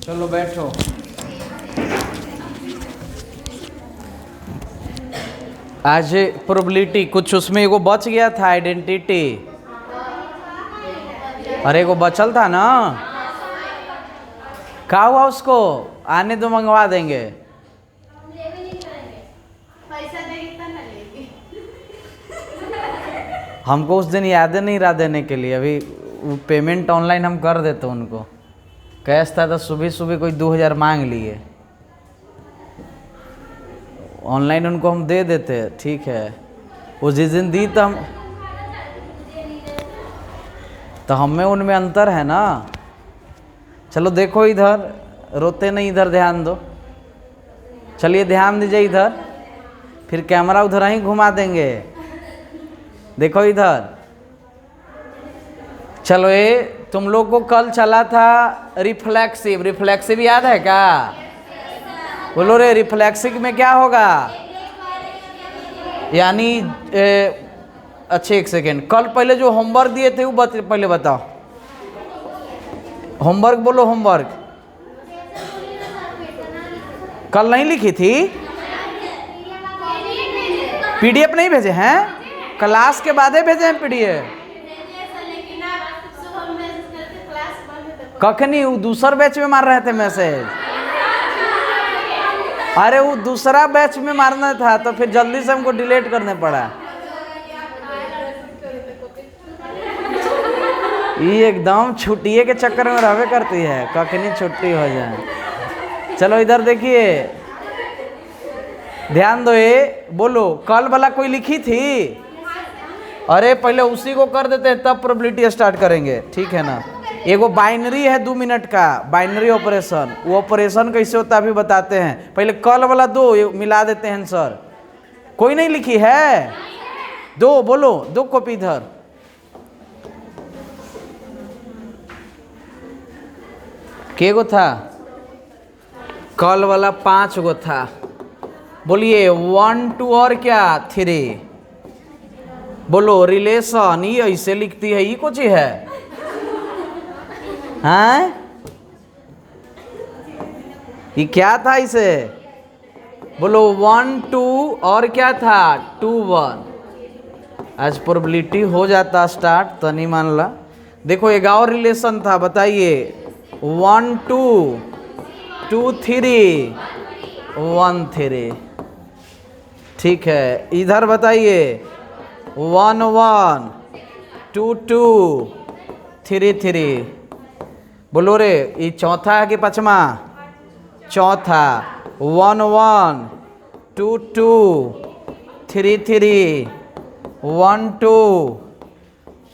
चलो बैठो। आज प्रोबेबिलिटी कुछ उसमें एगो बच गया था, आइडेंटिटी। अरे एगो बचल था ना, क्या हुआ उसको? आने दो, मंगवा देंगे। हमको उस दिन याद नहीं रहा देने के लिए। अभी पेमेंट ऑनलाइन हम कर देते उनको। कैश था तो सुबह सुबह कोई 2000 मांग लिए, ऑनलाइन उनको हम दे देते। ठीक है, वो जिस दिन दी तो हमें उनमें अंतर है ना। चलो देखो इधर, रोते नहीं, इधर ध्यान दो। चलिए ध्यान दीजिए इधर, फिर कैमरा उधर ही घुमा देंगे। देखो इधर। चलो ये तुम लोग को कल चला था रिफ्लेक्सिव। रिफ्लेक्सिव याद है क्या? बोलो रे, रिफ्लेक्सिव में क्या होगा? यानी अच्छे एक सेकेंड, कल पहले जो होमवर्क दिए थे वो पहले बताओ। होमवर्क बोलो, होमवर्क कल नहीं लिखी थी? पीडीएफ नहीं भेजे हैं? क्लास के बाद ही भेजे हैं पीडीएफ। कखनी वो दूसर बैच में मार रहे थे मैसेज। अरे वो दूसरा बैच में मारना था तो फिर जल्दी से हमको डिलीट करने पड़ा। ये एकदम छुट्टिए के चक्कर में रहवे करती है, कखनी छुट्टी हो जाए। चलो इधर देखिए, ध्यान दो। ये बोलो, कल वाला कोई लिखी थी? अरे पहले उसी को कर देते हैं, तब प्रोबेबिलिटी स्टार्ट करेंगे, ठीक है ना। एगो बाइनरी है 2 मिनट का, बाइनरी ऑपरेशन। वो ऑपरेशन कैसे होता है अभी बताते हैं। पहले कल वाला दो मिला देते हैं सर। कोई नहीं लिखी है? दो बोलो, 2 कॉपी इधर। के गो था कल वाला? 5 गो था। बोलिए 1 2 और क्या 3। बोलो रिलेशन। ये ऐसे लिखती है, ये कुछ है? हैं? ये क्या था इसे? बोलो 1 2 और क्या था? 2 1। आज प्रोबेबिलिटी हो जाता स्टार्ट तो नहीं मान ला। देखो एक और रिलेशन था, बताइए। 1 2 2 3 1 3। ठीक है, इधर बताइए। 1 1 2 2 3 3। बोलो रे, ये चौथा है कि पांचवा? चौथा। 1 1 2 2 3 3 1 2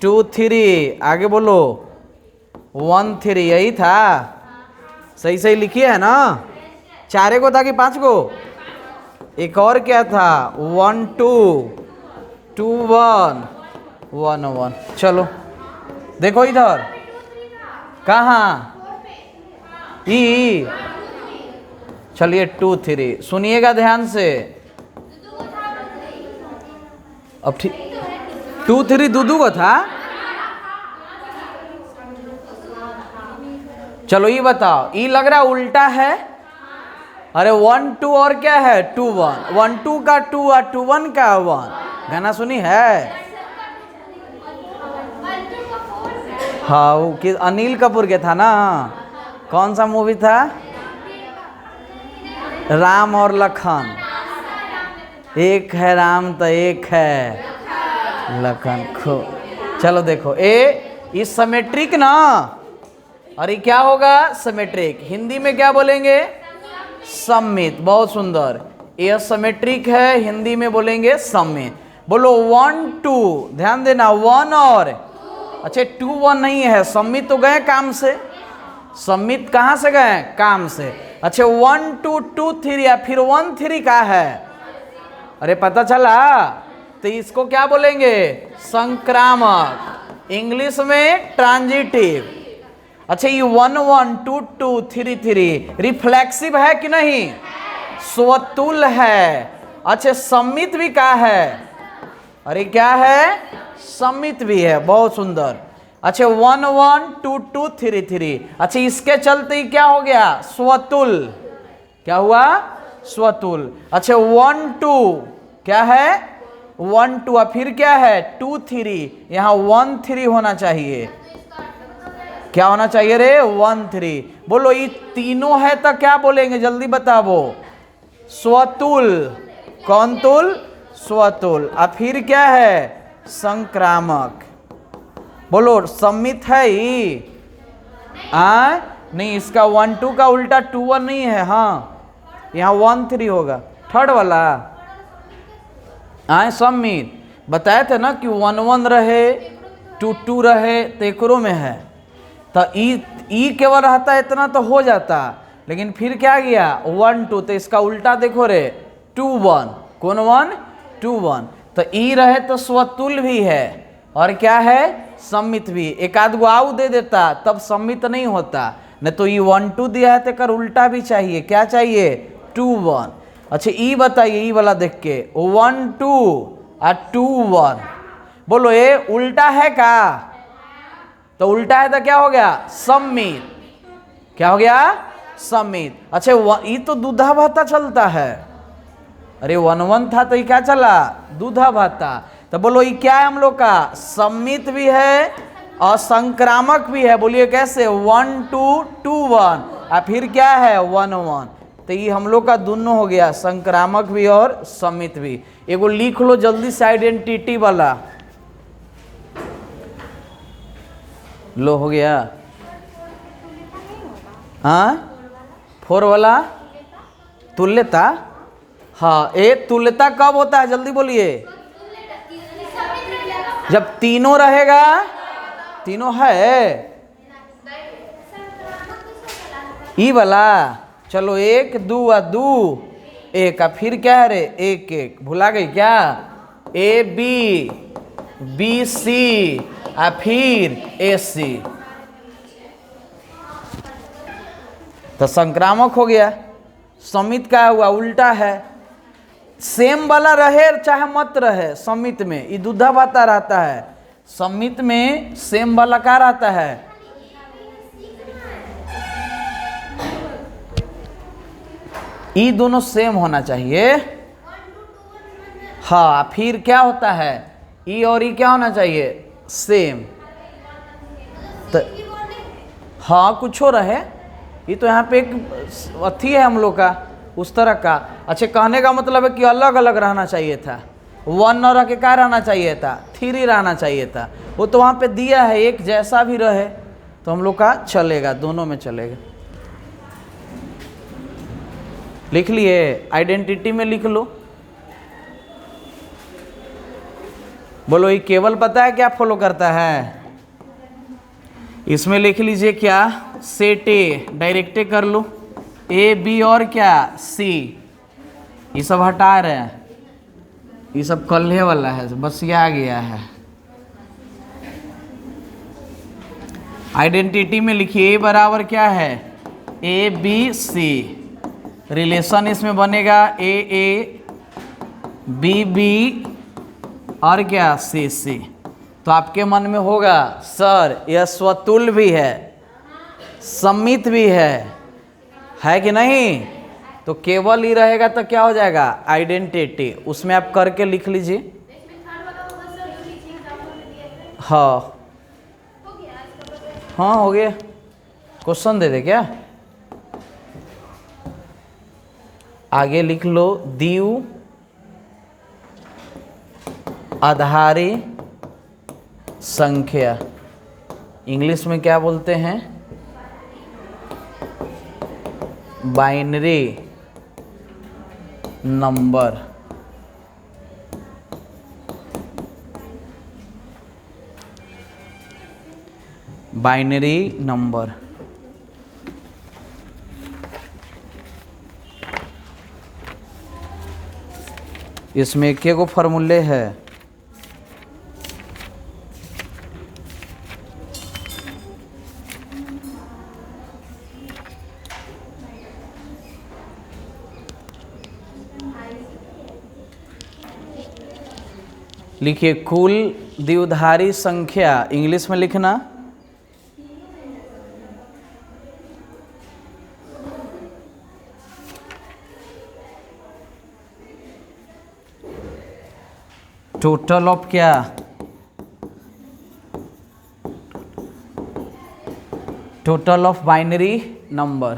2 3। आगे बोलो 1 3। यही था? सही सही लिखी है ना? 4 को था कि 5 को? एक और क्या था? 1 2 2 1 1 1। चलो देखो इधर, कहाँ? ई। चलिए 2 3 सुनिएगा ध्यान से। अब ठीक, 2 3 दूधू को था। चलो ये बताओ, ये लग रहा उल्टा है। अरे 1 2 और क्या है? 2 1। 1 2 का 2 और 2 1 का 1। गाना सुनी है? हाँ, वो कि अनिल कपूर के था ना। कौन सा मूवी था? राम और लखन। एक है राम तो एक है लखन। खो। चलो देखो, ये सिमेट्रिक ना। और ये क्या होगा? सिमेट्रिक। हिंदी में क्या बोलेंगे? सममित। बहुत सुंदर। यह सिमेट्रिक है, हिंदी में बोलेंगे सममित। बोलो 1 2। ध्यान देना, 1 और अच्छा 2 1 नहीं है। सम्मित तो गए काम से। सम्मित कहाँ से गए? काम से। अच्छा 1 2 2 3 या फिर 1 3 का है? अरे पता चला? तो इसको क्या बोलेंगे? संक्रामक। इंग्लिश में ट्रांजिटिव। अच्छा ये 1 1 2 2 3 3 रिफ्लेक्सिव है कि नहीं? स्वतुल है। अच्छा सम्मित भी क्या है? अरे क्या है? सम्मित भी है। बहुत सुंदर। अच्छा 1 1 2 2 3 3। अच्छा इसके चलते ही क्या हो गया, स्वतुल। क्या हुआ, स्वतुल। अच्छा 1 2 क्या है, 1 2, और फिर क्या है 2 3, यहां 1 3 होना चाहिए। क्या होना चाहिए रे, 1 3। बोलो ये तीनों है तो क्या बोलेंगे, जल्दी बताओ। स्वतुल। कौन तुल, स्वतुल। और फिर क्या है, संक्रामक। बोलो सम्मित है ही, नहीं, इसका 1 2 का उल्टा 2 1 नहीं है। हाँ यहाँ 1 3 होगा, थर्ड वाला। सम्मित बताए थे ना कि 1 1 रहे 2 2 रहे तो एकरो में है, तो ई केवल रहता है इतना तो हो जाता, लेकिन फिर क्या गया 1 2, तो इसका उल्टा देखो रे 2 1। कौन 1, 2 1। तो ई रहे तो स्वतुल भी है और क्या है, सम्मित भी। एक आध गो आउ दे देता तब सम्मित नहीं होता, नहीं तो ये 1 2 दिया है तो कर उल्टा भी चाहिए। क्या चाहिए, 2 1। अच्छा ई बताइए, ई वाला देख के 1 2 और 2 1। बोलो ये उल्टा है का, तो उल्टा है तो क्या हो गया, सम्मित। क्या हो गया, सम्मित। अच्छा ये तो दूधा भाता चलता है। अरे 1 1 था तो ये क्या चला, दूधा भाता। तो बोलो ये क्या है हम लोग का, सम्मित भी है और संक्रामक भी है। बोलिए कैसे, 1 2 2 1 और फिर क्या है 1 1। तो ये हम लोग का दोनों हो गया, संक्रामक भी और सम्मित भी। एगो लिख लो जल्दी से आइडेंटिटी वाला, लो हो गया। हाँ 4 वाला तुल्यता। हाँ ए तुल्यता कब होता है, जल्दी बोलिए, जब तीनों रहेगा, तीनों है। ई वाला चलो 1 2 और 2 1, फिर क्या है रे 1 1, भुला गई क्या, ए बी बी सी और फिर ए सी। तो संक्रामक हो गया। सम्मित का हुआ उल्टा है, सेम वाला रहे चाहे मत रहे। सम्मित में ये दूधा भाता रहता है, सम्मित में सेम वाला क्या रहता है, ये दोनों सेम होना चाहिए। हाँ फिर क्या होता है, ई और ई क्या होना चाहिए, सेम। तो हाँ कुछ हो रहे, ये तो यहाँ पे एक अथी है हम लोग का उस तरह का। अच्छा कहने का मतलब है कि अलग अलग रहना चाहिए था, 1 न रह के क्या रहना चाहिए था, 3 रहना चाहिए था। वो तो वहाँ पे दिया है एक जैसा भी रहे तो हम लोग का चलेगा, दोनों में चलेगा। लिख लिए, आइडेंटिटी में लिख लो। बोलो ये केवल पता है क्या फॉलो करता है, इसमें लिख लीजिए क्या, सेट ए, डायरेक्टे कर लो, ए बी और क्या सी। ये सब हटा रहे हैं, ये सब कल्हे वाला है, बस ये आ गया है। आइडेंटिटी में लिखिए ए बराबर क्या है, ए बी सी। रिलेशन इसमें बनेगा ए ए बी बी और क्या सी सी। तो आपके मन में होगा सर यह स्वतुल भी है, सम्मित भी है कि नहीं। तो केवल ही रहेगा तो क्या हो जाएगा, आइडेंटिटी। उसमें आप करके लिख लीजिए। हाँ हाँ हो गया, क्वेश्चन दे दे क्या, आगे लिख लो, द्विव आधारी संख्या, इंग्लिश में क्या बोलते हैं, बाइनरी नंबर। बाइनरी नंबर इसमें एक गो फॉर्मूले है, लिखिए कुल द्विधारी संख्या इंग्लिश में लिखना। टोटल ऑफ क्या? Total of binary number.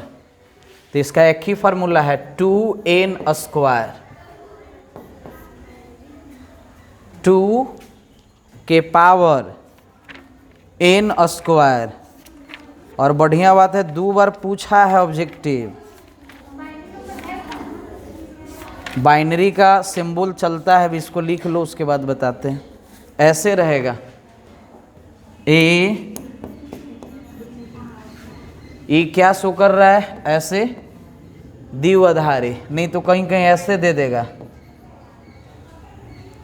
तो इसका एक ही फार्मूला है 2n स्क्वायर, 2 के पावर n स्क्वायर। और बढ़िया बात है 2 बार पूछा है ऑब्जेक्टिव। बाइनरी का सिंबल चलता है, अभी इसको लिख लो उसके बाद बताते हैं। ऐसे रहेगा ए क्या शो कर रहा है? ऐसे द्विआधारी, नहीं तो कहीं कहीं ऐसे दे देगा।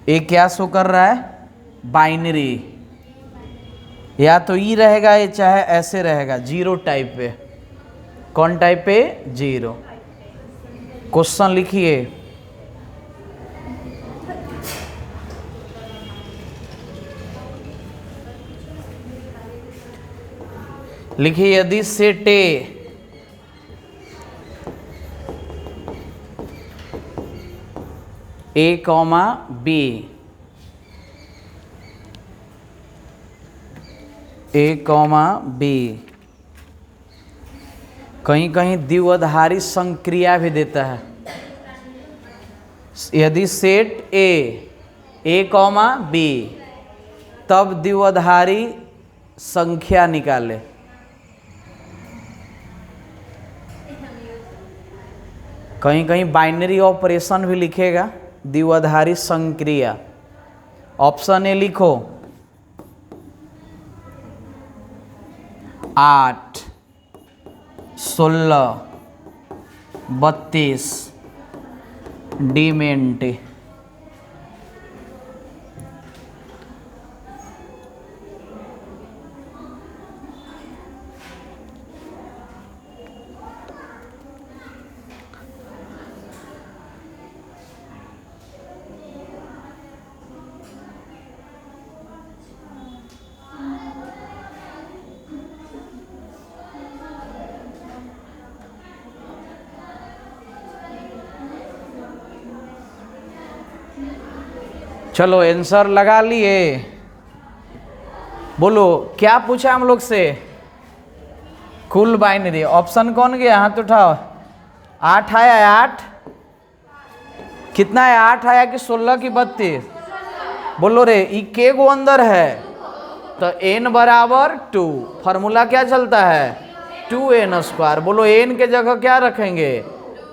ए क्या शो कर रहा है? बाइनरी। या तो ई रहेगा ये, चाहे ऐसे रहेगा, जीरो टाइप पे। कौन टाइप पे? जीरो। क्वेश्चन लिखिए। लिखिए यदि set A comma B, A comma B, कहीं कहीं द्विआधारी संक्रिया भी देता है। यदि सेट ए कॉमा बी, तब द्विआधारी संख्या निकाले। कहीं कहीं बाइनरी ऑपरेशन भी लिखेगा, द्विआधारी संक्रिया। ऑप्शन ए लिखो 8, 16, 32 डिमेंटी। चलो आंसर लगा लिए। बोलो क्या पूछा हम लोग से? कुल बाइनरी। ऑप्शन कौन गया? हाथ उठाओ। 8 आया। 8 कितना है? 8 आया कि 16 की 32? बोलो रे, ई के गो अंदर है? तो n बराबर 2। फार्मूला क्या चलता है? 2n square. बोलो n के जगह क्या रखेंगे?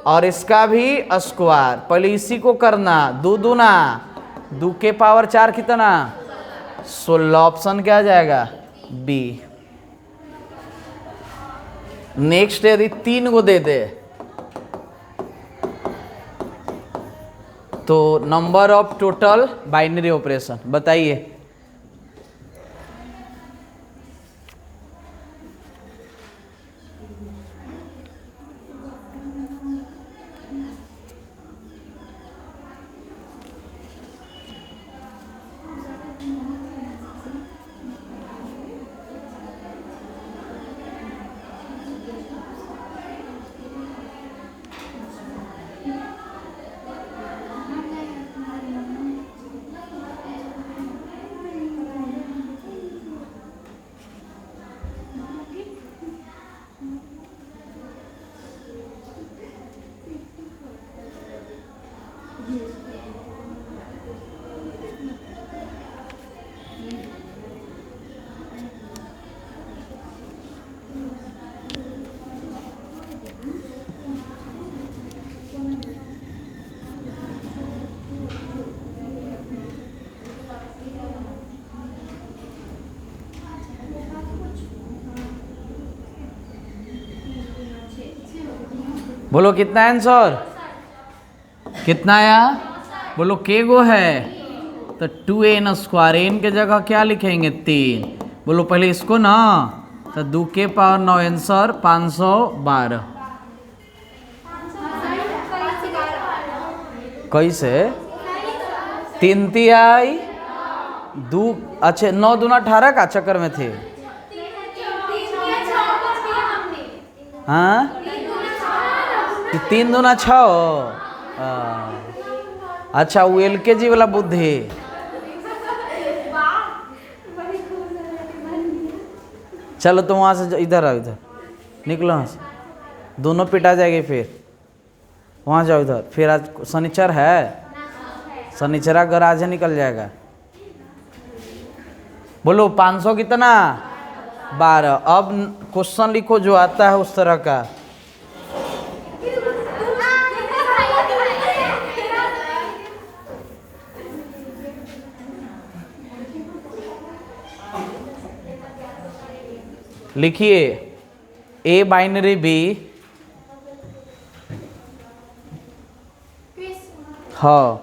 और इसका भी स्क्वायर। पहले इसी को करना। 2 दूना 2 के पावर 4 कितना? 16। ऑप्शन क्या आ जाएगा? बी। नेक्स्ट यदि 3 को दे दे तो number of total binary operation बताइए। बोलो कितना आंसर? कितना आया? बोलो के गो है? तो 2n स्क्वायर। n के जगह क्या लिखेंगे? 3। बोलो पहले इसको ना, तो 2 के पावर 9 आंसर 512। कैसे? 3 तिहाई दो, अच्छा 9 दूना 18 का चक्कर में थे। हाँ, कि 3 दूना 6। अच्छा वो LKG वाला बुद्धि। चलो तो वहाँ से इधर आओ, इधर निकलो वहाँ से, दोनों पिटा जाएगी फिर। वहाँ जाओ इधर, फिर आज शनिचर है, शनिचर का गराज है, निकल जाएगा। बोलो 500 कितना 12। अब क्वेश्चन लिखो जो आता है उस तरह का। लिखिए A बाइनरी B, हाँ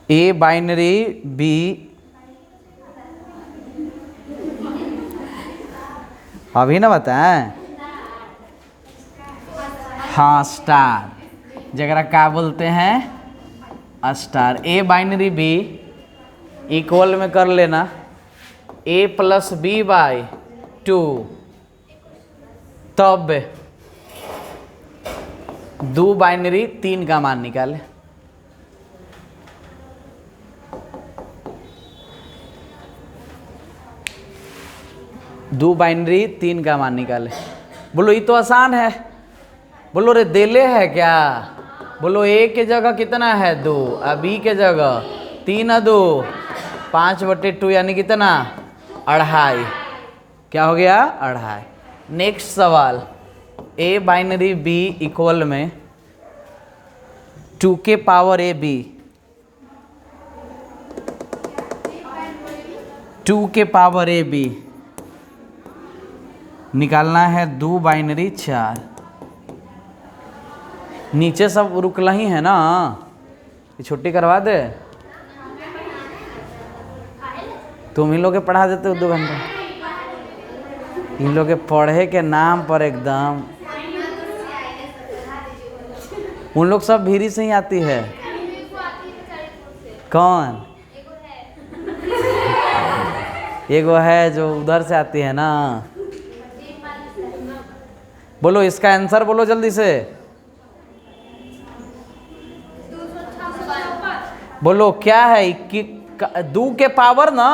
A बाइनरी B, अभी ना बताएं। हाँ स्टार, जगरा क्या बोलते हैं star. A binary B equal में कर लेना A प्लस B बाई 2, तब दो बाइनरी 3 का मान निकाले। दो बाइनरी 3 का मान निकाले। बोलो ये तो आसान है। बोलो रे देले है क्या। बोलो A के जगह कितना है 2, अब B के जगह 3 है 2, 5/2 यानी कितना 2.5। क्या हो गया 2.5। नेक्स्ट सवाल A बाइनरी B इक्वल में 2 के पावर AB, 2 के पावर AB निकालना है 2 बाइनरी 4। नीचे सब रुकला ही है ना, ये छुट्टी करवा दे, तुम ही लोग के पढ़ा देते हो 2 घंटे। इन लोग के पढ़े के नाम पर एकदम, उन लोग सब भीरी से ही आती है। कौन एगो है जो उधर से आती है ना। बोलो इसका आंसर बोलो जल्दी से। बोलो क्या है 2 के पावर ना,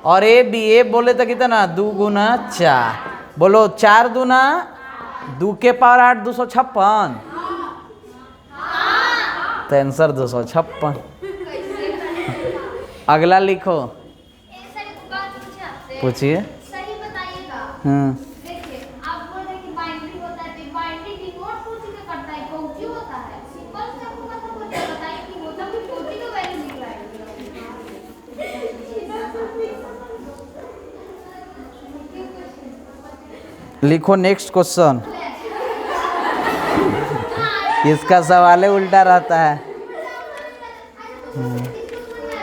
और A बोले तो कितना 2 गुना 4। बोलो 4 दूना 2 के पावर 8, 256। तो आंसर 256। अगला लिखो, पूछिए। सही बताइएगा। देखिए आप बोल रहे कि बाइनरी होता है, तो बाइनरी डिनोट कौन-सी से करता है, कौन-सी होता है। सिंपल से आपको पता होता है, बताइए कि होता भी कौन-सी का वैल्यू निकला है। लिखो नेक्स्ट क्वेश्चन। इसका सवाल उल्टा रहता है।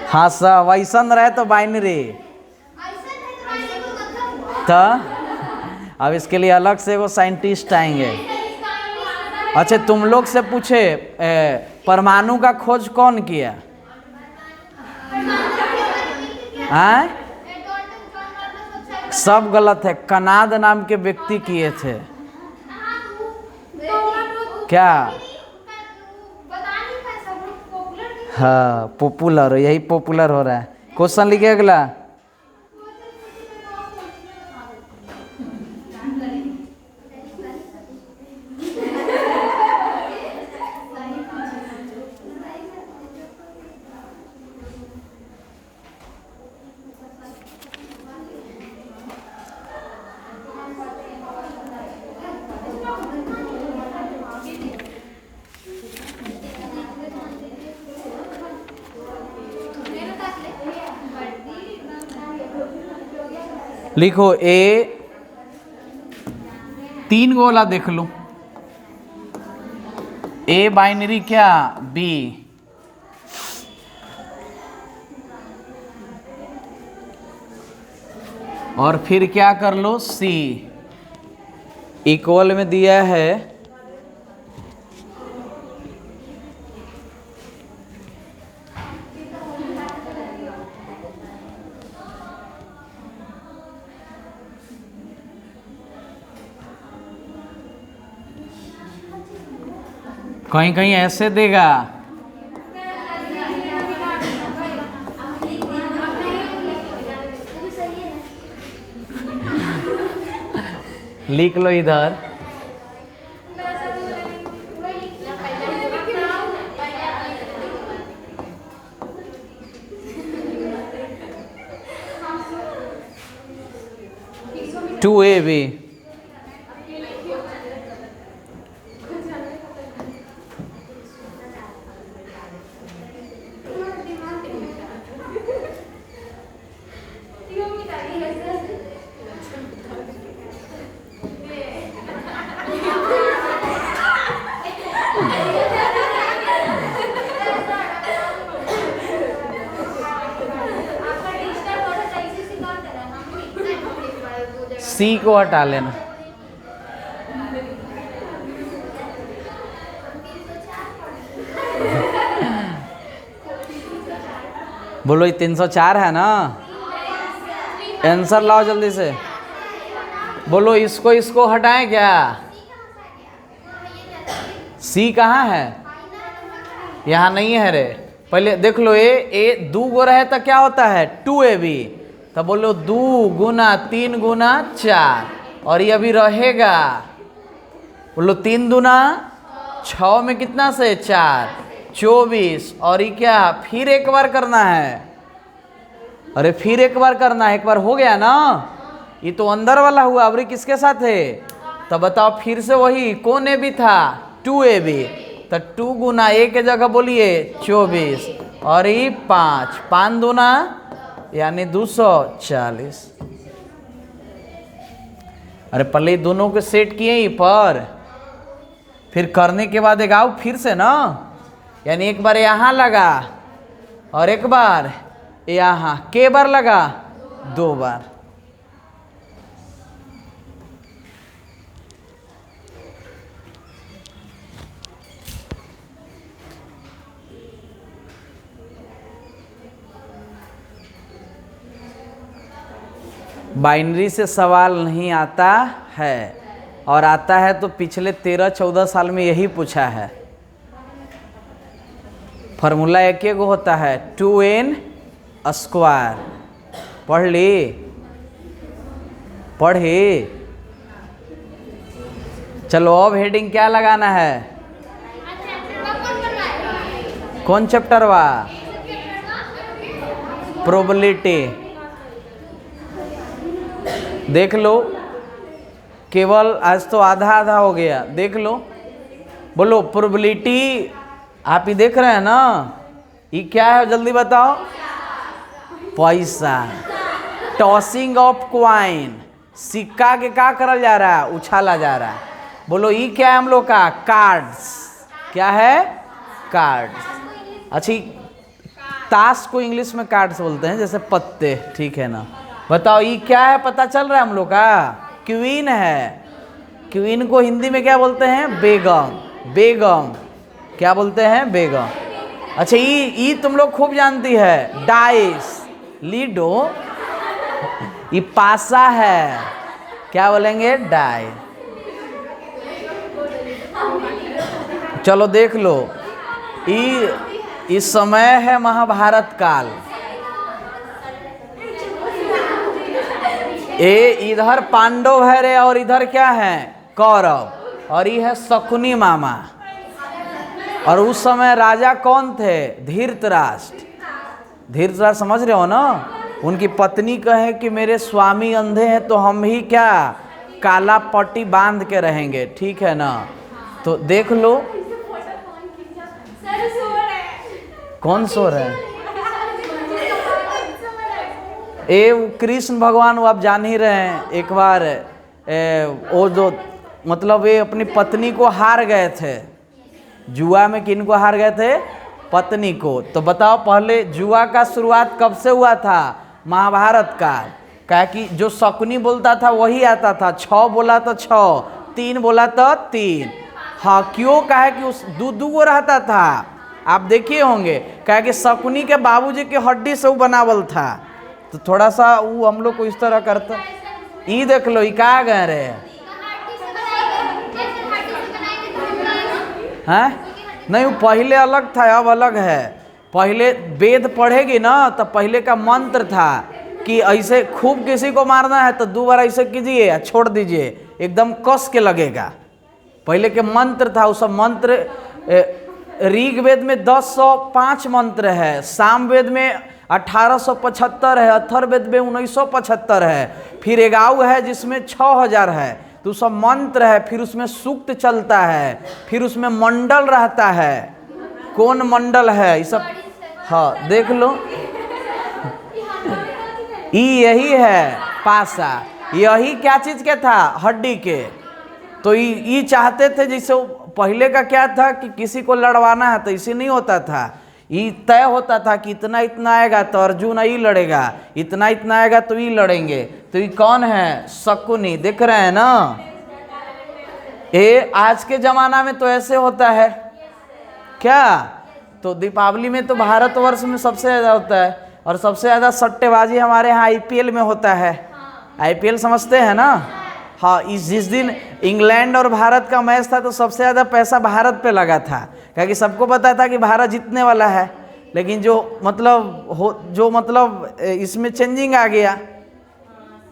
हाँ सब वैसा रहे तो बाइनरी, तो अब इसके लिए अलग से वो साइंटिस्ट आएंगे। अच्छा तुम लोग से पूछे परमाणु का खोज कौन किया। हैं? सब गलत है, कनाद नाम के व्यक्ति किए थे। क्या हाँ पॉपुलर, यही पॉपुलर हो रहा है। क्वेश्चन लिखिए अगला। लिखो A 3 गोला देख लो। A बाइनरी क्या B, और फिर क्या कर लो C इक्वल में दिया है कहीं कहीं ऐसे देगा। लिख लो इधर। To A B. सी को हटा लेना। बोलो ये 304 है ना? आंसर लाओ जल्दी से। बोलो इसको इसको हटाएं क्या? सी कहाँ है? यहाँ नहीं है रे। पहले देख लो ए दू गो रहे तो क्या होता है 2ab। तो बोलो 2 गुना 3 गुना 4 और ये अभी रहेगा। बोलो 3 दूना 6 में कितना से 4 24 और ये क्या फिर एक बार करना है। अरे फिर एक बार करना है। एक बार हो गया ना, ये तो अंदर वाला हुआ। अब किसके साथ है? तो बताओ फिर से वही कौन ए बी था 2ab। तो 2 गुना ए के जगह बोलिए 24 और ये 5 दूना यानी 240। अरे पहले दोनों को सेट किए ही पर फिर करने के बाद एक आओ फिर से ना, यानी एक बार यहाँ लगा और एक बार यहाँ। के बार लगा? 2 बार। बाइनरी से सवाल नहीं आता है और आता है तो पिछले 13-14 साल में यही पूछा है। फॉर्मूला एक ही होता है 2n स्क्वायर। पढ़ ली? पढ़ी? चलो अब हेडिंग क्या लगाना है? कौन चैप्टर वा? प्रोबेबिलिटी। देख लो केवल आज तो आधा आधा हो गया। देख लो। बोलो प्रोबेबिलिटी आप ही देख रहे हैं ना, ये क्या है जल्दी बताओ? पैसा। Tossing of coin. सिक्का के क्या करल जा रहा है? उछाला जा रहा है। बोलो ये क्या है हम लोग का? कार्ड्स। क्या है? कार्ड्स। अच्छी ताश को इंग्लिश में कार्ड्स बोलते हैं, जैसे पत्ते। ठीक है ना? बताओ ये क्या है? पता चल रहा है हम लोग का? क्वीन है। क्वीन को हिंदी में क्या बोलते हैं? बेगम। बेगम क्या बोलते हैं? बेगम। अच्छा ये तुम लोग खूब जानती है डाइस, लीडो। ये पासा है, क्या बोलेंगे? डाई। चलो देख लो, ये इस समय है महाभारत काल। ए इधर पांडव है रे और इधर क्या है? कौरव। और ये है शकुनी मामा। और उस समय राजा कौन थे? धृतराष्ट्र। धृतराष्ट्र समझ रहे हो ना? उनकी पत्नी कहे कि मेरे स्वामी अंधे हैं तो हम ही क्या काला पट्टी बांध के रहेंगे। ठीक है ना? तो देख लो। कौन सो रहा है? कृष्ण भगवान वो आप जान ही रहे हैं। एक बार वो जो मतलब वे अपनी पत्नी को हार गए थे जुआ में। किन को हार गए थे? पत्नी को। तो बताओ पहले जुआ का शुरुआत कब से हुआ था? महाभारत काल। क्या कि जो शकुनी बोलता था वही आता था। 6 बोला तो 6, 3 बोला तो 3। हाँ क्यों? कहा कि उस दू को रहता था। आप देखिए होंगे क्या कि शकुनी के बाबूजी के हड्डी से वो बनावल था। तो थोड़ा सा वो हम लोग को इस तरह करता। ये देख लो, ये कहाँ गए रहे हैं? नहीं, वो पहले अलग था, अब अलग है। पहले वेद पढ़ेगी ना तो पहले का मंत्र था कि ऐसे खूब किसी को मारना है तो 2 बार ऐसे कीजिए या छोड़ दीजिए, एकदम कस के लगेगा। पहले के मंत्र था, वो सब मंत्र ऋग वेद में 1005 मंत्र है, साम वेद में 1875 है, अथर्ववेद में 1975 है, फिर एगाऊ है जिसमें 6000 है। तो सब मंत्र है, फिर उसमें सूक्त चलता है, फिर उसमें मंडल रहता है। कौन मंडल है ये सब? हाँ देख लो, यही है पासा। यही क्या चीज के था? हड्डी के। तो ये चाहते थे, जैसे पहले का क्या था कि किसी को लड़वाना है तो इसे नहीं होता था, ये तय होता था कि इतना इतना आएगा तो अर्जुन ही लड़ेगा, इतना इतना आएगा तो ये लड़ेंगे। तो ये कौन है? शकुनी। देख रहे हैं ना, ये आज के जमाना में तो ऐसे होता है क्या? तो दीपावली में तो भारतवर्ष में सबसे ज़्यादा होता है, और सबसे ज़्यादा सट्टेबाजी हमारे यहाँ आईपीएल में होता है। आईपीएल समझते हैं ना? हाँ, जिस दिन इंग्लैंड और भारत का मैच था तो सबसे ज़्यादा पैसा भारत पे लगा था, क्योंकि सबको पता था कि भारत जीतने वाला है। लेकिन जो मतलब इसमें चेंजिंग आ गया,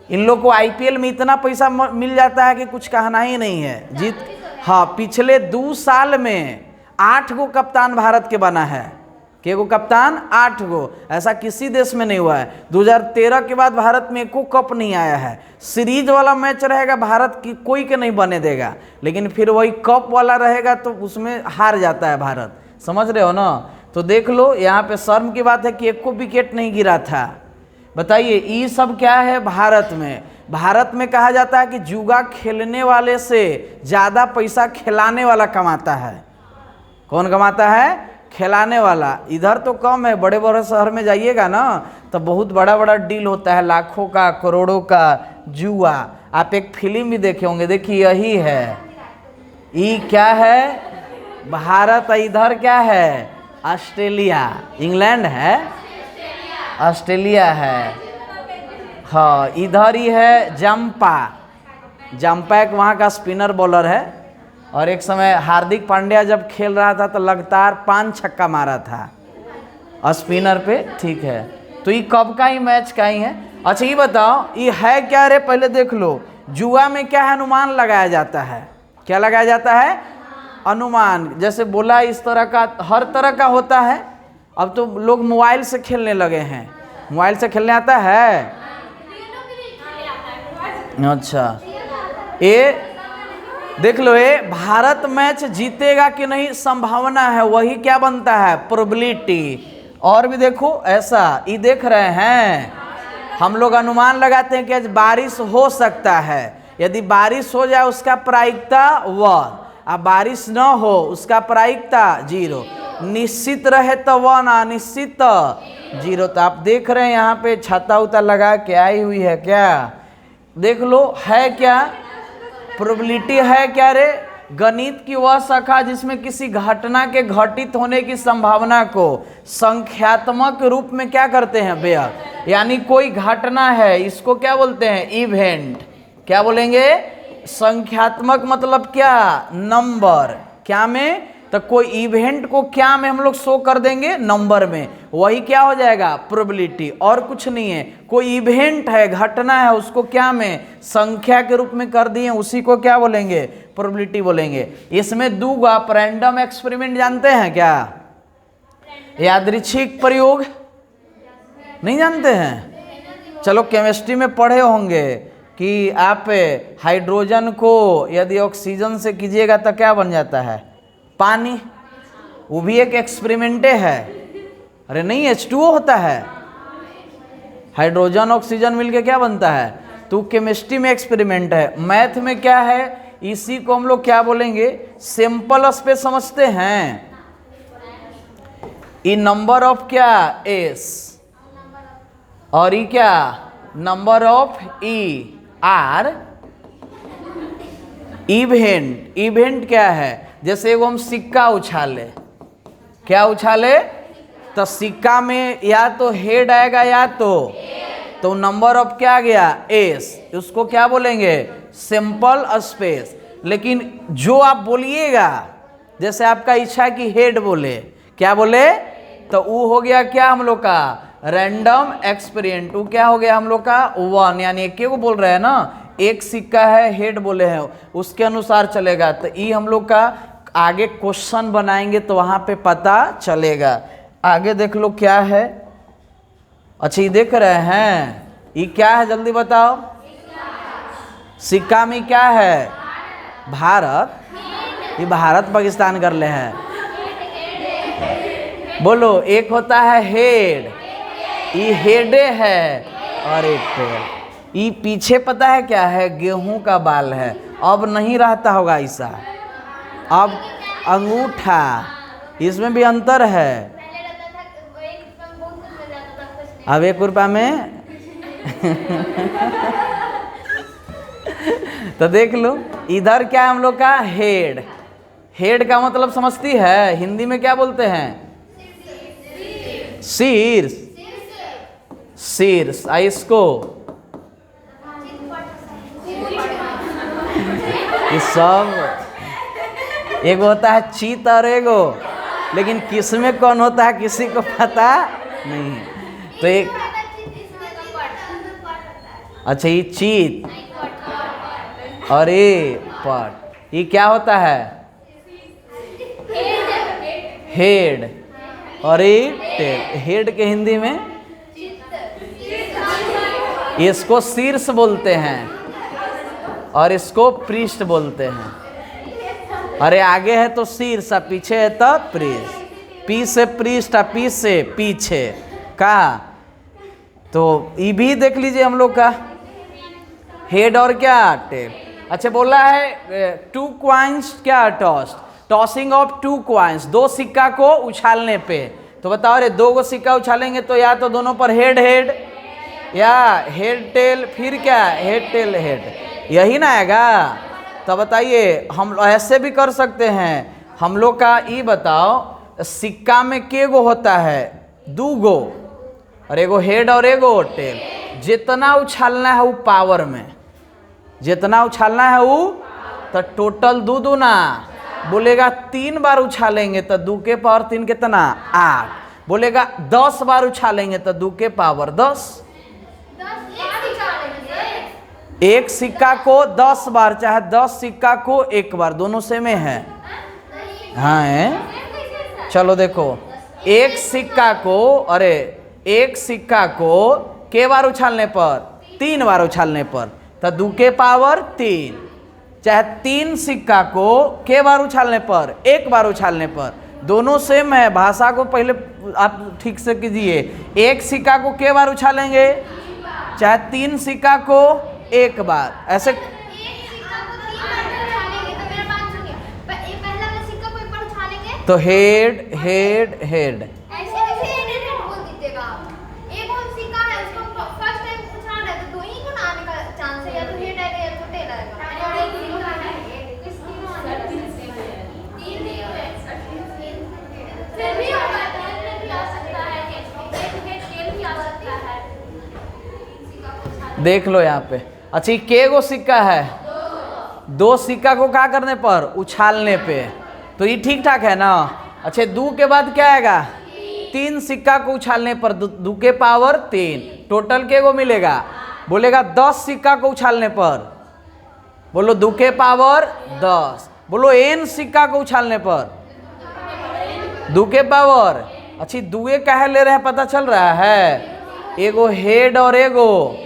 इन लोग को आईपीएल में इतना पैसा मिल जाता है कि कुछ कहना ही नहीं है। जीत, हाँ, पिछले 2 साल में 8 गो कप्तान भारत के बना है। के गो कप्तान? 8 गो। ऐसा किसी देश में नहीं हुआ है। 2013 के बाद भारत में एको कप नहीं आया है। सीरीज वाला मैच रहेगा भारत की कोई के नहीं बने देगा, लेकिन फिर वही कप वाला रहेगा तो उसमें हार जाता है भारत। समझ रहे हो ना? तो देख लो, यहाँ पे शर्म की बात है कि एको विकेट नहीं गिरा था। बताइए, ये सब क्या है भारत में? भारत में कहा जाता है कि जुआ खेलने वाले से ज़्यादा पैसा खिलाने वाला कमाता है। कौन कमाता है? खिलाने वाला। इधर तो कम है, बड़े बड़े शहर में जाइएगा ना तो बहुत बड़ा बड़ा डील होता है, लाखों का, करोड़ों का जुआ। आप एक फिल्म भी देखे होंगे, देखिए यही है। ये क्या है? भारत। इधर क्या है? ऑस्ट्रेलिया। इंग्लैंड है, ऑस्ट्रेलिया है। हाँ, इधर ही है जंपा। जंपा एक वहाँ का स्पिनर बॉलर है, और एक समय हार्दिक पांड्या जब खेल रहा था तो लगातार 5 छक्का मारा था स्पिनर पे। ठीक है, तो ये कब का ही मैच का ही है। अच्छा ये बताओ, ये है क्या रे? पहले देख लो, जुआ में क्या है? अनुमान लगाया जाता है। क्या लगाया जाता है? अनुमान। जैसे बोला, इस तरह का हर तरह का होता है। अब तो लोग मोबाइल से खेलने लगे हैं। मोबाइल से खेलने आता है? अच्छा, ये देख लो, ये भारत मैच जीतेगा कि नहीं संभावना है, वही क्या बनता है? प्रोबेबिलिटी। और भी देखो ऐसा, ये देख रहे हैं, हम लोग अनुमान लगाते हैं कि आज बारिश हो सकता है। यदि बारिश हो जाए उसका प्रायिकता 1, अब बारिश न हो उसका प्रायिकता 0, निश्चित रहे तो 1, अनिश्चित 0। तो आप देख रहे हैं यहाँ पे छाता उता लगा के आई हुई है क्या? देख लो, है क्या? प्रोबेबिलिटी है क्या रे? गणित की वह शाखा जिसमें किसी घटना के घटित होने की संभावना को संख्यात्मक रूप में क्या करते हैं? व्यक्त। यानी कोई घटना है, इसको क्या बोलते हैं? इवेंट। क्या बोलेंगे? संख्यात्मक मतलब क्या? नंबर। क्या में? तो कोई इवेंट को क्या में हम लोग शो कर देंगे? नंबर में। वही क्या हो जाएगा? प्रोबेबिलिटी। और कुछ नहीं है। कोई इवेंट है, घटना है, उसको क्या में? संख्या के रूप में कर दिए, उसी को क्या बोलेंगे? प्रोबेबिलिटी बोलेंगे। इसमें 2 आप रैंडम एक्सपेरिमेंट जानते हैं क्या? यादृच्छिक प्रयोग नहीं जानते हैं? चलो, केमिस्ट्री में पढ़े होंगे कि आप हाइड्रोजन को यदि ऑक्सीजन से कीजिएगा तो क्या बन जाता है? पानी। वो भी एक एक्सपेरिमेंटे है। अरे नहीं, H2O होता है। हाइड्रोजन ऑक्सीजन मिलके क्या बनता है? तो केमिस्ट्री में एक्सपेरिमेंट है। मैथ में क्या है? इसी को हम लोग क्या बोलेंगे? सैंपल स्पेस समझते हैं। ये नंबर ऑफ क्या? एस। और ये क्या? Number of E R. Event. Event क्या है? जैसे वो हम सिक्का उछाले, क्या उछाले? तो सिक्का में या तो हेड आएगा या तो नंबर ऑफ क्या गया? एस। उसको क्या बोलेंगे? Sample space. लेकिन जो आप बोलिएगा जैसे आपका इच्छा है कि हेड बोले, क्या बोले, तो वो हो गया क्या हम लोग का रैंडम एक्सपेरिमेंट। वो क्या हो गया हम लोग का 1, यानी एक को बोल रहे हैं ना, एक सिक्का है हेड बोले हैं, उसके अनुसार चलेगा। तो ये हम लोग का आगे क्वेश्चन बनाएंगे तो वहां पे पता चलेगा। आगे देख लो क्या है। अच्छा ये देख रहे हैं, ये क्या है जल्दी बताओ। सिक्का में क्या है, भारत। ये भारत पाकिस्तान कर ले हैं। बोलो, एक होता है हेड, ये हेडे है, और एक टेल। ये पीछे पता है क्या है, गेहूं का बाल है। अब नहीं रहता होगा ऐसा, अब अंगूठा, इसमें भी अंतर है। अब 1 रुपया में तो देख लो, इधर क्या है हम लोग का हेड। हेड का मतलब समझती है, हिंदी में क्या बोलते हैं, शीर्ष। शीर्ष। इसको ये सब एगो होता है चीत और एगो, लेकिन किस में कौन होता है किसी को पता नहीं। तो एक, अच्छा ये चीत और ये पट, ये क्या होता है, हेड, और ये टेल। हेड के हिंदी में इसको शीर्ष बोलते हैं और इसको पृष्ठ बोलते हैं। अरे आगे है तो शीर्ष, पीछे है तो पृष्ठ। पी से पृष्ठ, पी से पीछे का। तो ये भी देख लीजिए हम लोग का हेड और क्या टेल। अच्छा बोला है 2 कॉइन्स क्या टॉस, टॉसिंग ऑफ 2 कॉइन्स, 2 सिक्का को उछालने पे। तो बताओ रे, 2 को सिक्का उछालेंगे तो या तो दोनों पर हेड हेड, या हेड टेल, फिर क्या हेड टेल हेड, यही ना आएगा। तो बताइए, हम ऐसे भी कर सकते हैं। हम लोग का ये बताओ, सिक्का में के गो होता है, 2 गो, और एगो हेड और एगो टेल। जितना उछालना है वो पावर में, जितना उछालना है वो, तो टोटल 2 दूना बोलेगा 3 बार उछालेंगे तो 2 के पावर 3 कितना 8। बोलेगा 10 बार उछालेंगे तो 2 के पावर 10। एक सिक्का को 10 बार, चाहे 10 सिक्का को 1 बार, दोनों सेम है। हाँ है। चलो देखो, एक सिक्का को, अरे एक सिक्का को के बार उछालने पर, 3 बार उछालने पर, तो 2 के पावर 3। चाहे 3 सिक्का को के बार उछालने पर, 1 बार उछालने पर, दोनों सेम है। भाषा को पहले आप ठीक से कीजिए। एक सिक्का को के बार उछालेंगे, चाहे 3 सिक्का को 1 बार, ऐसे। तो हेड हेड हेड, देख लो यहाँ पे। अच्छा के गो सिक्का है, 2 सिक्का को क्या करने पर, उछालने पे, तो ये ठीक ठाक है ना। अच्छा 2 के बाद क्या आएगा, 3 सिक्का को उछालने पर 2 के पावर 3, टोटल के गो मिलेगा, बोलेगा 10 सिक्का को उछालने पर, बोलो 2 के पावर 10। बोलो n सिक्का को उछालने पर 2 के पावर। अच्छी 2 काहे ले रहे हैं पता चल रहा है, एगो हेड और एगो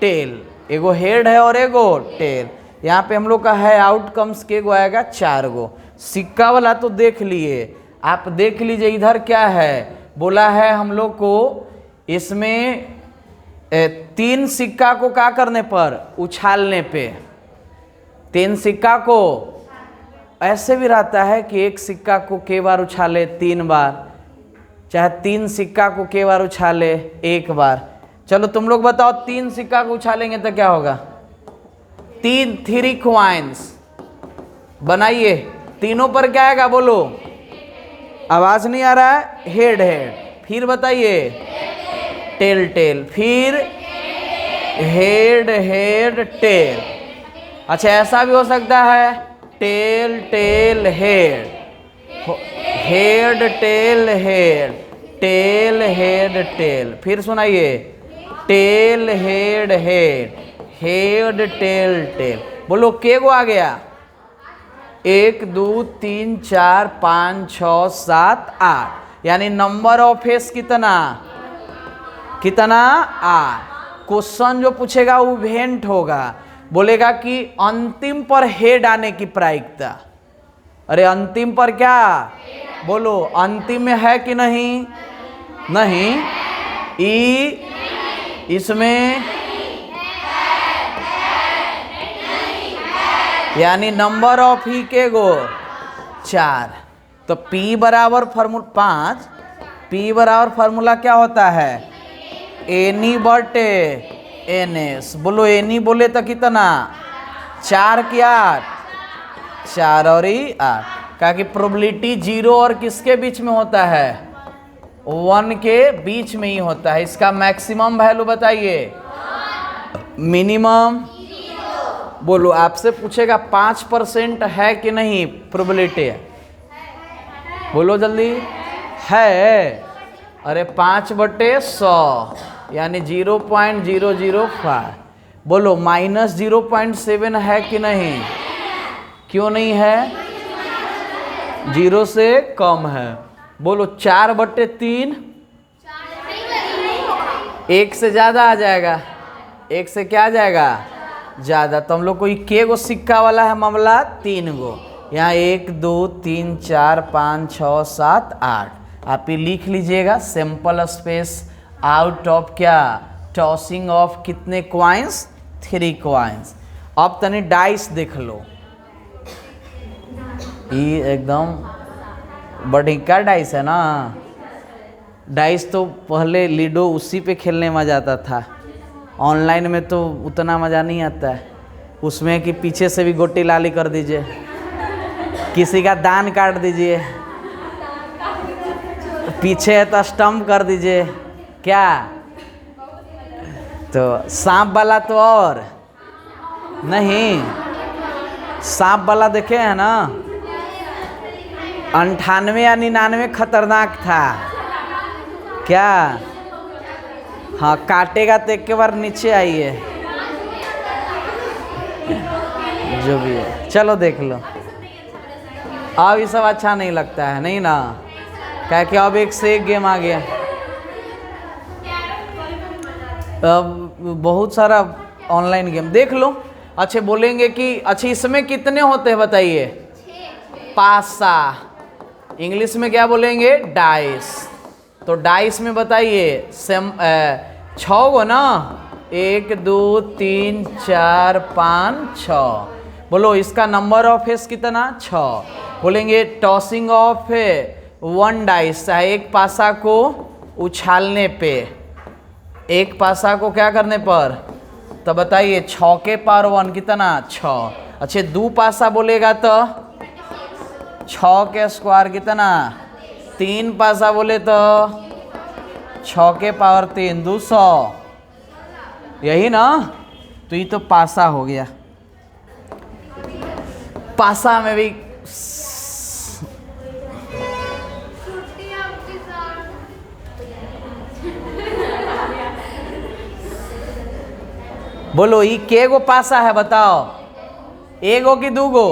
टेल, एगो हेड है और एगो टेल। यहाँ पे हम लोग का है आउटकम्स के गो आएगा 4 गो। सिक्का वाला तो देख लिए, आप देख लीजिए इधर क्या है, बोला है हम लोग को इसमें 3 सिक्का को क्या करने पर, उछालने पे। 3 सिक्का को, ऐसे भी रहता है कि 1 सिक्का को के बार उछाले 3 बार, चाहे 3 सिक्का को के बार उछाले 1 बार। चलो तुम लोग बताओ, 3 सिक्का को उछालेंगे तो क्या होगा, 3 कॉइन्स बनाइए। तीनों पर क्या आएगा बोलो, आवाज नहीं आ रहा है, हेड हेड, फिर बताइए टेल टेल, फिर हेड हेड टेल। अच्छा ऐसा भी हो सकता है tail tail head, head tail head, tail head tail. फिर सुनाइए, tail head head, head tail tail. बोलो के गो आ गया? 1 2 3 4 5 6 7 8, यानी नंबर ऑफ फेस कितना? कितना? 8। क्वेश्चन जो पूछेगा वो इवेंट होगा, बोलेगा कि अंतिम पर हेड आने की प्रायिकता। अरे अंतिम पर क्या? बोलो अंतिम में है कि नहीं? नहीं। ई इसमें, यानी नंबर ऑफ ही के गो? 4। तो P बराबर फार्मूला 5, P बराबर फार्मूला क्या होता है? एनी बटे एनएस। बोलो एनी बोले तो कितना? 4 की 8, 4 और 8। कहा कि प्रोबेबिलिटी 0 और किसके बीच में होता है? 1 के बीच में ही होता है। इसका मैक्सिमम वैल्यू बताइए, मिनिमम। बोलो आपसे पूछेगा 5% है कि नहीं प्रोबेबिलिटी? बोलो जल्दी। है। अरे 5/100 यानी 0.005। बोलो -0.7 है कि नहीं? क्यों नहीं है? 0 से कम है। बोलो 4/3, 1 से ज़्यादा आ जाएगा। 1 से क्या आ जाएगा? ज़्यादा। तो हम लोग को के गो सिक्का वाला है मामला? 3 गो। यहाँ 1 2 3 4 5 6 7 8। आप ये लिख लीजिएगा, सैंपल स्पेस आउट ऑफ क्या? टॉसिंग ऑफ कितने क्वाइंस? 3 क्वाइंस। अब तनी डाइस देख लो, ये एकदम बढ़िया डाइस है ना। डाइस तो पहले लीडो उसी पे खेलने में मजा आता था, ऑनलाइन में तो उतना मज़ा नहीं आता है। उसमें कि पीछे से भी गोटी लाली कर दीजिए, किसी का दान काट दीजिए, पीछे है तो स्टम्प कर दीजिए, क्या? तो सांप वाला तो और नहीं, सांप वाला देखे हैं ना, 98 या 99 खतरनाक था, क्या? हाँ काटेगा तो एक के बार नीचे आइए, जो भी है। चलो देख लो, अब ये सब अच्छा नहीं लगता है, नहीं ना? क्या कि अब एक से एक गेम आ गया, अब बहुत सारा ऑनलाइन गेम देख लो। अच्छे बोलेंगे कि अच्छा इसमें कितने होते हैं बताइए? पासा। इंग्लिश में क्या बोलेंगे? डाइस। तो डाइस में बताइए 6 गो ना, 1 2 3 4 5 6। बोलो इसका नंबर ऑफ फेस कितना? 6। बोलेंगे टॉसिंग ऑफ 1 डाइस, चाहे एक पासा को उछालने पे, एक पासा को क्या करने पर, तो बताइए 6 के पावर 1 कितना? 6। अच्छा 2 पासा बोलेगा तो 6 के स्क्वायर कितना? 3 पासा बोले तो 6 के पावर 3 200, यही ना? तो ये तो पासा हो गया। पासा में भी बोलो ये के गो पासा है बताओ? 1 गो कि 2 गो?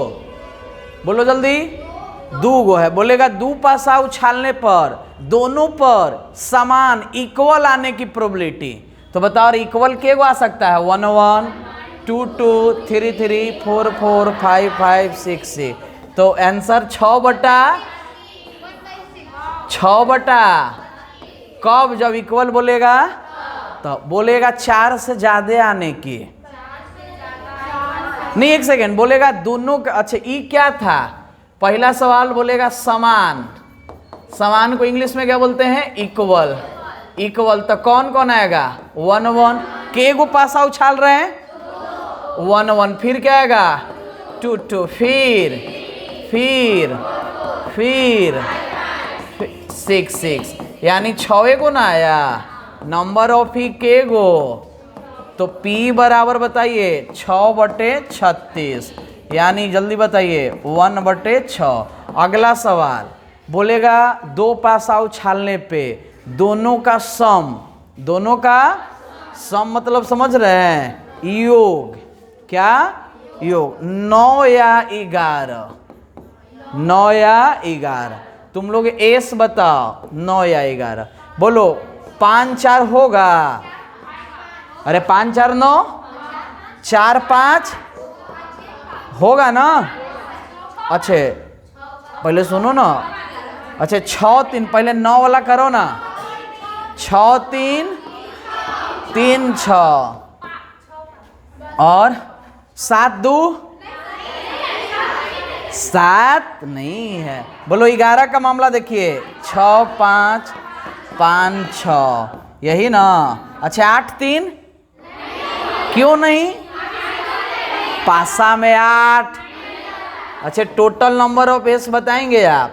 बोलो जल्दी। 2 गो है। बोलेगा 2 पासा उछालने पर दोनों पर समान इक्वल आने की प्रोबेबिलिटी, तो बताओ इक्वल के गो आ सकता है? 1 1 2 2 3 3 4 4 5 5 6 6। तो आंसर 6/6। कब? जब इक्वल बोलेगा तो बोलेगा 4 से ज्यादा आने की नहीं, 1 सेकेंड, बोलेगा दोनों का। अच्छा ई क्या था? पहला सवाल बोलेगा समान, समान को इंग्लिश में क्या बोलते हैं? इक्वल। इक्वल तो कौन कौन आएगा? 1 1। के गो पासा उछाल रहे हैं? 1 1। फिर क्या आएगा? 2 2। फिर 6 6, यानी 6 गो ना आया। नंबर ऑफ ही के गो, तो P बराबर बताइए 6/36, यानी जल्दी बताइए 1/6। अगला सवाल बोलेगा दो पासा उछालने पे दोनों का सम, दोनों का सम मतलब समझ रहे हैं, योग। क्या योग? 9 या 11, 9 या 11। तुम लोग एस बताओ, 9 या 11 बोलो। 5 4 होगा? अरे 5 4 9, 4 5 होगा ना? अच्छे पहले सुनो ना। अच्छा 6 3, पहले 9 वाला करो ना। 6 3 3 6 और 7 2 7 नहीं है। बोलो 11 का मामला देखिए, 6 5 5 6, यही ना। अच्छा 8 3 क्यों नहीं? पासा में 8। अच्छा टोटल नंबर ऑफ एस बताएंगे आप?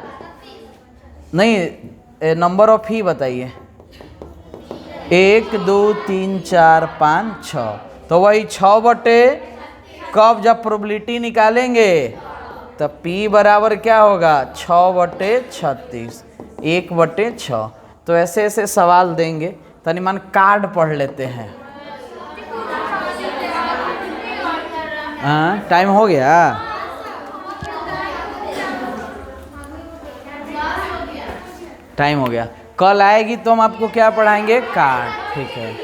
नहीं, नंबर ऑफ ही बताइए। 1 2 3 4 5 6, तो वही 6 बटे, कब जब प्रोबेबिलिटी निकालेंगे तब P बराबर क्या होगा? 6 बटे 36, 1 बटे 6। तो ऐसे ऐसे सवाल देंगे, तनी मन कार्ड पढ़ लेते हैं। हाँ टाइम हो गया। टाइम हो गया। कल आएगी तो हम आपको क्या पढ़ाएंगे? कार्ड। ठीक है।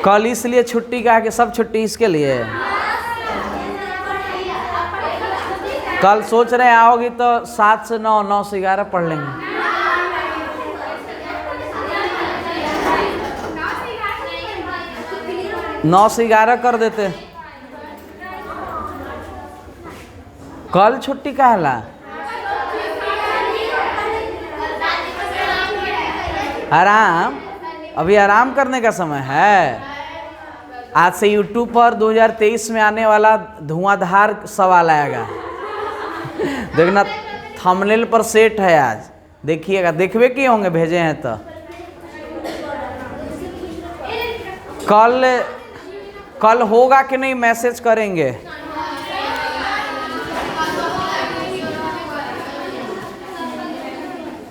कल इसलिए छुट्टी का है कि सब छुट्टी इसके लिए है। कल सोच रहे हैं आओगी तो 7 से 9, 9 से 11 पढ़ लेंगे। नौ से 11 कर देते। कल छुट्टी का हला? आराम, अभी आराम करने का समय है। आज से YouTube पर 2023 में आने वाला धुआंधार सवाल आएगा। देखना थंबनेल पर सेट है आज, देखिएगा। देखवे किए होंगे, भेजे हैं तो। कल होगा कि नहीं मैसेज करेंगे।